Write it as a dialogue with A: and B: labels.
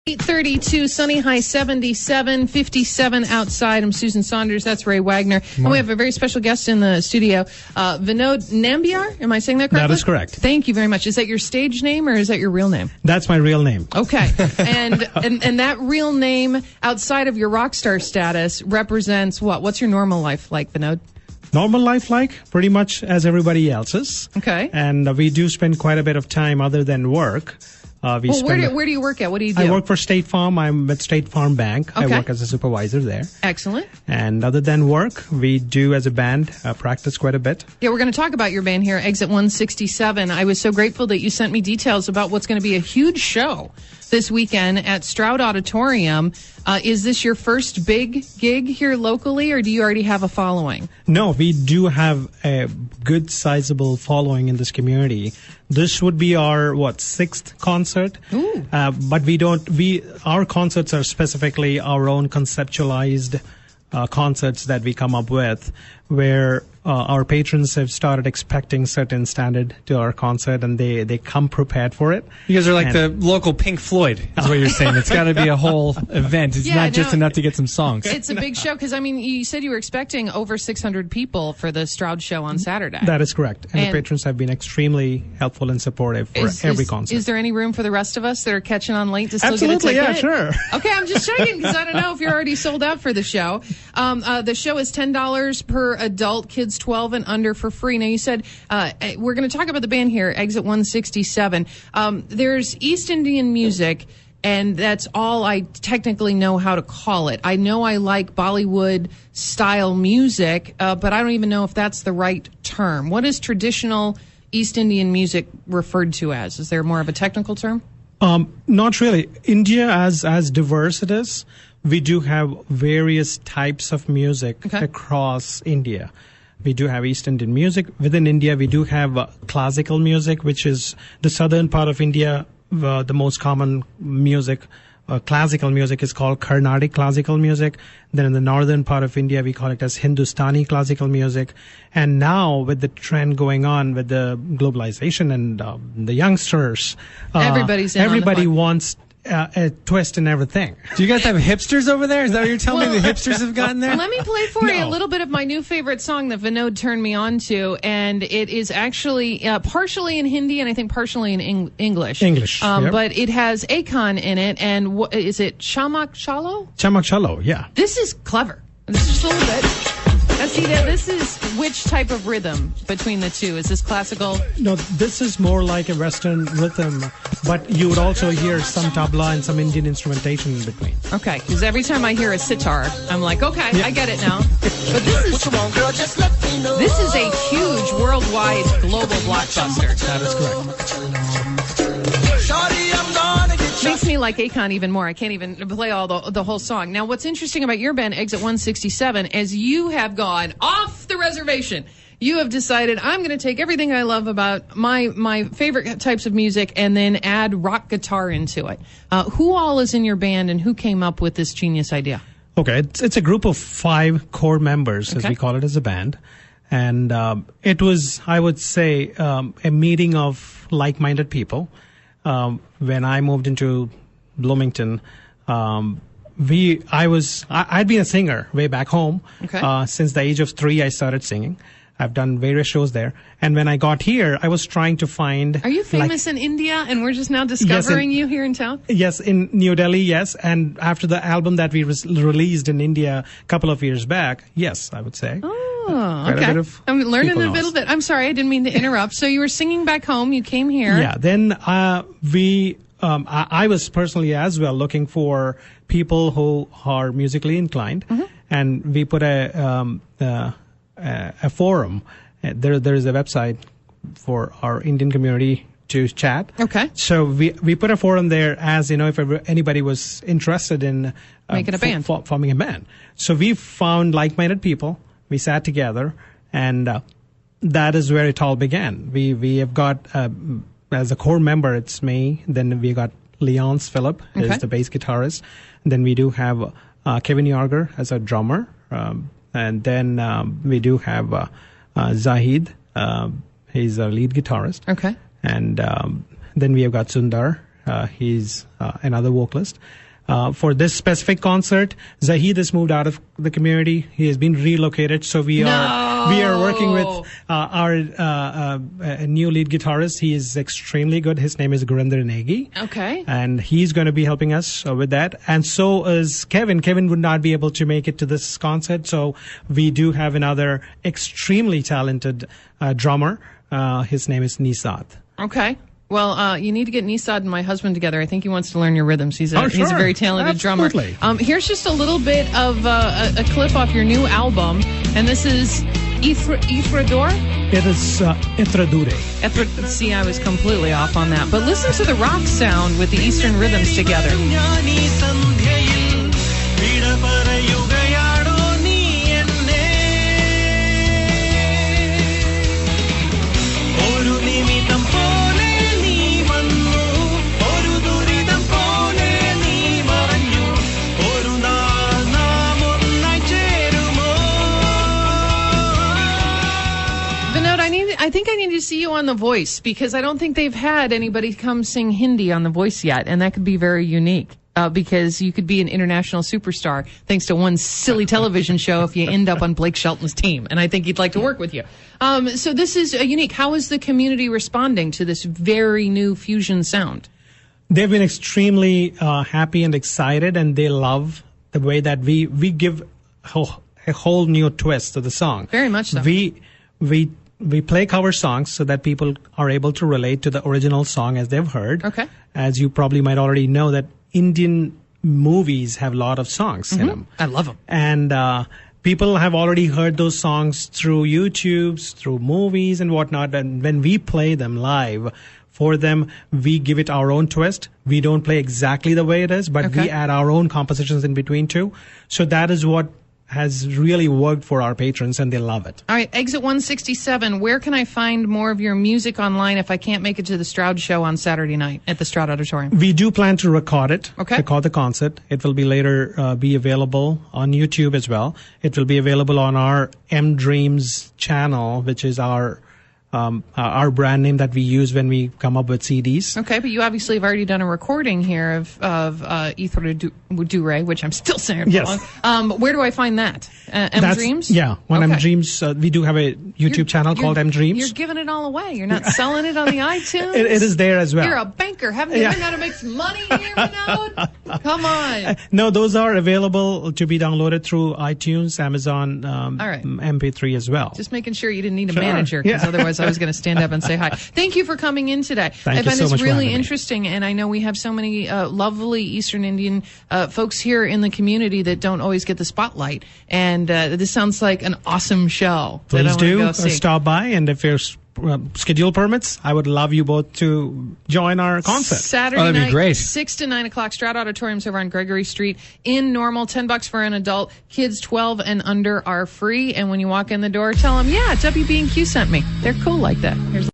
A: 8:32, sunny, high 77, 57 outside. I'm Susan Saunders. That's Ray Wagner. And we have a very special guest in the studio, Vinod Nambiar. Am I saying that correctly?
B: That is correct.
A: Thank you very much. Is that your stage name or is that your real name?
B: That's my real name.
A: Okay. And that real name, outside of your rock star status, represents what? What's your normal life like, Vinod?
B: Normal life like pretty much as everybody else's.
A: Okay.
B: And we do spend quite a bit of time other than work.
A: Where do you work at? What do you do?
B: I work for State Farm. I'm at State Farm Bank.
A: Okay.
B: I work as a supervisor there.
A: Excellent.
B: And other than work, we do as a band practice quite a bit.
A: Yeah, we're going to talk about your band here, EXIT167. I was so grateful that you sent me details about what's going to be a huge show this weekend at Stroud Auditorium. Is this your first big gig here locally, or do you already have a following?
B: No, we do have a good sizable following in this community. This would be our, sixth concert?
A: Ooh.
B: But our concerts are specifically our own conceptualized concerts that we come up with, where our patrons have started expecting certain standard to our concert, and they come prepared for it.
C: You guys are like the local Pink Floyd, is what you're saying. It's got to be a whole event. It's not just enough to get some songs.
A: It's a big show, because, I mean, you said you were expecting over 600 people for the Stroud show on Saturday.
B: That is correct. And the patrons have been extremely helpful and supportive for every concert.
A: Is there any room for the rest of us that are catching on late to still get a ticket?
B: Yeah, sure.
A: Okay, I'm just checking, because I don't know if you're already sold out for the show. The show is $10 per adult, kids 12 and under for free. Now, you said we're going to talk about the band here, EXIT167. There's East Indian music, and that's all I technically know how to call it. I know I like Bollywood-style music, but I don't even know if that's the right term. What is traditional East Indian music referred to as? Is there more of a technical term?
B: Not really. India, as diverse it is, we do have various types of music across India. We do have East Indian music. Within India, we do have classical music, which is the southern part of India. The most common music, classical music, is called Carnatic classical music. Then in the northern part of India, we call it as Hindustani classical music. And now, with the trend going on with the globalization and the youngsters, everybody wants a twist in everything.
C: Do you guys have hipsters over there? Is that what you're telling me? The hipsters have gotten there?
A: Let me play for you a little bit of my new favorite song that Vinod turned me on to, and it is actually partially in Hindi and I think partially in English.
B: Yep.
A: But it has Akon in it, and is it Chamak Chalo?
B: Chamak Chalo, yeah.
A: This is clever. This is just a little bit. Now, see, this is which type of rhythm between the two? Is this classical?
B: No, this is more like a Western rhythm, but you would also hear some tabla and some Indian instrumentation in between.
A: Okay, because every time I hear a sitar, I'm like, okay, I get it now. But this is a huge worldwide global blockbuster.
B: That is correct.
A: Makes me like Akon even more. I can't even play all the whole song. Now, what's interesting about your band, EXIT167, is you have gone off the reservation. You have decided, I'm going to take everything I love about my favorite types of music and then add rock guitar into it. Who all is in your band, and who came up with this genius idea?
B: Okay, it's a group of 5 core members, as we call it as a band. And it was, I would say, a meeting of like-minded people. When I moved into Bloomington, I'd been a singer way back home.
A: Okay.
B: Since the age of 3, I started singing. I've done various shows there. And when I got here, I was trying to find...
A: Are you famous in India, and we're just now discovering you here in town?
B: Yes, in New Delhi, yes. And after the album that we released in India a couple of years back, yes, I would say.
A: Oh, okay. I'm learning a little bit. I'm sorry, I didn't mean to interrupt. So you were singing back home. You came here.
B: Yeah. Then I was personally as well looking for people who are musically inclined, and we put a forum. There is a website for our Indian community to chat.
A: Okay.
B: So we put a forum there, as you know, if anybody was interested in
A: making a band,
B: forming a band. So we found like-minded people. We sat together, and that is where it all began. We have got, as a core member, it's me. Then we got Leonce Phillip as the bass guitarist. And then we do have Kevin Yarger as a drummer. And then we do have Zahid. He's a lead guitarist.
A: Okay.
B: And then we have got Sundar He's another vocalist. For this specific concert, Zahid has moved out of the community. He has been relocated, so we are working with our new lead guitarist. He is extremely good. His name is Gurinder Negi.
A: Okay.
B: And he's going to be helping us with that. And so is Kevin. Kevin would not be able to make it to this concert, so we do have another extremely talented drummer. His name is Nisat.
A: Okay. Well, you need to get Nisad and my husband together. I think he wants to learn your rhythms. He's a very talented drummer. Here's just a little bit of a clip off your new album, and this is Ithrador?
B: It is Ithradure.
A: See, I was completely off on that. But listen to the rock sound with the Eastern rhythms together. I think I need to see you on The Voice, because I don't think they've had anybody come sing Hindi on The Voice yet, and that could be very unique. Because you could be an international superstar thanks to one silly television show if you end up on Blake Shelton's team, and I think he'd like to work with you. So this is unique. How is the community responding to this very new fusion sound?
B: They've been extremely happy and excited, and they love the way that we give a whole new twist to the song.
A: Very much so.
B: We play cover songs so that people are able to relate to the original song as they've heard.
A: Okay.
B: As you probably might already know, that Indian movies have a lot of songs in them.
A: I love them.
B: And people have already heard those songs through YouTubes, through movies and whatnot. And when we play them live for them, we give it our own twist. We don't play exactly the way it is, but we add our own compositions in between too. So that is what has really worked for our patrons, and they love it. All
A: right, EXIT167, where can I find more of your music online if I can't make it to the Stroud show on Saturday night at the Stroud Auditorium?
B: We do plan to record it, record the concert. It will be later be available on YouTube as well. It will be available on our M Dreams channel, which is our brand name that we use when we come up with CDs.
A: Okay, but you obviously have already done a recording here of Ithradure, which I'm still saying wrong. Where do I find that? M Dreams?
B: Yeah, on M Dreams. We do have a YouTube channel called M Dreams.
A: You're giving it all away. You're not selling it on the iTunes?
B: It is there as well.
A: You're a banker. Haven't you learned how to make some money here, Vinod? Come on.
B: No, those are available to be downloaded through iTunes, Amazon, MP3 as well.
A: Just making sure you didn't need a manager, because otherwise I was going to stand up and say hi. Thank you for coming in today.
B: I find
A: this really interesting, and I know we have so many lovely Eastern Indian folks here in the community that don't always get the spotlight, and this sounds like an awesome show.
B: Please do stop by, and if there's schedule permits, I would love you both to join our concert.
A: Saturday
C: night, great.
A: 6 to 9 o'clock, Stroud Auditorium's over on Gregory Street in Normal. $10 for an adult. Kids 12 and under are free. And when you walk in the door, tell them, WBNQ sent me. They're cool like that. Here's